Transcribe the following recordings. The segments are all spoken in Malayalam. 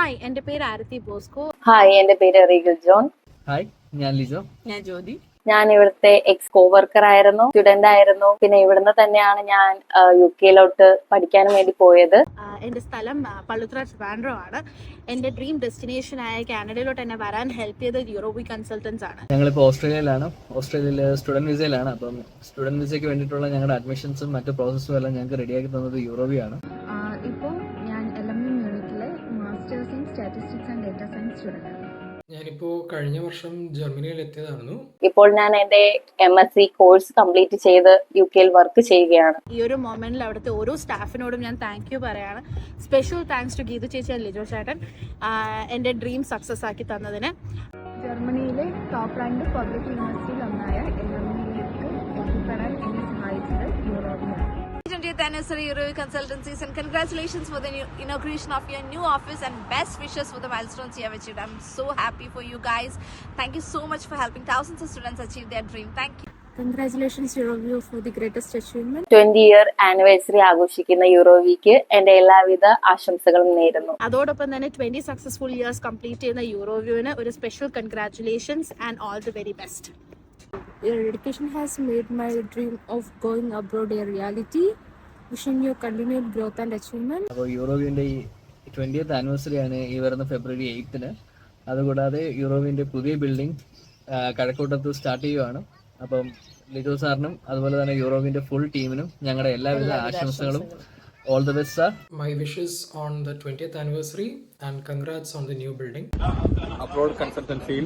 ഹായ്, എൻ്റെ പേര് ആരതി ബോസ്കോ. ഹായ്, എൻ്റെ പേര് റീഗൽ ജോൺ. ഹായ്, ഞാൻ ലിജോ. ഞാൻ ജ്യോതി. ഞാൻ ഇവിടുത്തെ എക്സ് കോവർക്കർ ആയിരുന്നു, സ്റ്റുഡന്റ് ആയിരുന്നു. പിന്നെ ഇവിടുന്ന് തന്നെയാണ് ഞാൻ UK പഠിക്കാനും വേണ്ടി പോയത്. എൻ്റെ സ്ഥലം പള്ളുത്ര ട്രിവാൻഡ്രം ആണ്. എൻ്റെ ഡ്രീം ഡെസ്റ്റിനേഷൻ ആയ കാനഡയിലോട്ട് എന്നെ വരാൻ ഹെൽപ്പ് ചെയ്തത് യൂറോബി കൺസൾട്ടൻസ് ആണ്. ഞങ്ങളിപ്പോൾ ഓസ്ട്രേലിയയിൽ സ്റ്റുഡന്റ് വിസയിലാണ്. അപ്പം സ്റ്റുഡന്റ് വിസയ്ക്ക് വേണ്ടിയിട്ടുള്ള ഞങ്ങളുടെ അഡ്മിഷൻസും മറ്റു പ്രോസസ്സും എല്ലാം ഞങ്ങൾക്ക് റെഡിയാക്കി തന്നത് യൂറോബിയാണ്. ഇപ്പോൾ ഞാൻ LMU യൂണിറ്റിലെ masters in statistics and data science student ആണ്. ഞാനിപ്പോൾ കഴിഞ്ഞ വർഷം ജർമ്മനിയിൽ എത്തിയതായിരുന്നു. ഇപ്പോൾ ഞാൻ എൻ്റെ MSc കോഴ്സ് കംപ്ലീറ്റ് ചെയ്ത് UK വർക്ക് ചെയ്യുകയാണ്. ഈ ഒരു മൊമെന്റിൽ അവിടുത്തെ ഓരോ സ്റ്റാഫിനോടും ഞാൻ താങ്ക് യു പറയാണ്. സ്പെഷ്യൽ താങ്ക്സ് ടു ഗീതു ചേച്ചി ആൻഡ് ലിജോ ചേട്ടൻ എൻ്റെ ഡ്രീം സക്സസ് ആക്കി തന്നതിന്. ജർമ്മനിയിലെ ടോപ്പ് റാങ്ക് പബ്ലിക് യൂണിവേഴ്സിറ്റിയിൽ ഒന്നായ LMUയിലേക്ക് എത്തിപ്പെടാൻ എന്നെ സഹായിച്ചത് യൂറോബിയാണ്. 20th anniversary Eurobi Consultancies, and congratulations for the inauguration of your new office, and best wishes for the milestones you have achieved. I'm so happy for you guys. Thank you so much for helping thousands of students achieve their dream. Thank you. Congratulations Euroview for the greatest achievement. 20-year anniversary ആഘോഷിക്കുന്ന യൂറോവിക്ക് എൻ്റെ എല്ലാവിധ ആശംസകളും നേരുന്നു. അതോടൊപ്പം തന്നെ 20 സക്സസ്ഫുൾ ഇയേഴ്സ് കംപ്ലീറ്റ് ചെയ്യുന്ന യൂറോവ്യൂവിന് ഒരു special congratulations and all the very best. Your dedication has made my dream of going abroad a reality. Wishing you continued growth and achievement. അപ്പോൾ യൂറോവിൻ്റെ ഈ 20th ആനിവേഴ്സറി ആണ് ഈ വരുന്ന February 8th. അതുകൂടാതെ യൂറോവിൻ്റെ പുതിയ ബിൽഡിംഗ് കഴക്കൂട്ടത്ത് സ്റ്റാർട്ട് ചെയ്യുവാണ്. അപ്പം ലിജോ സാറിനും അതുപോലെ തന്നെ യൂറോവിൻ്റെ ഫുൾ ടീമിനും ഞങ്ങളുടെ എല്ലാവിധ ആശംസകളും. All the best, sir. My wishes on the 20th anniversary and congrats on the new building. Abroad കൺസൾട്ടൻസിയിൽ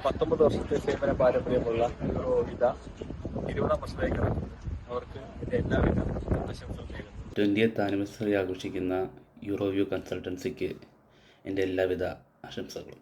19 വർഷത്തെ സേവന പാരമ്പര്യമുള്ള യൂറോവിത 20ാം വർഷത്തേക്ക് അവർക്ക് എൻ്റെ എല്ലാവിധ ആശംസകളും നേരുന്നു. 20th ആനിവേഴ്സറി ആഘോഷിക്കുന്ന യൂറോവ്യൂ കൺസൾട്ടൻസിക്ക് എൻ്റെ എല്ലാവിധ ആശംസകളും.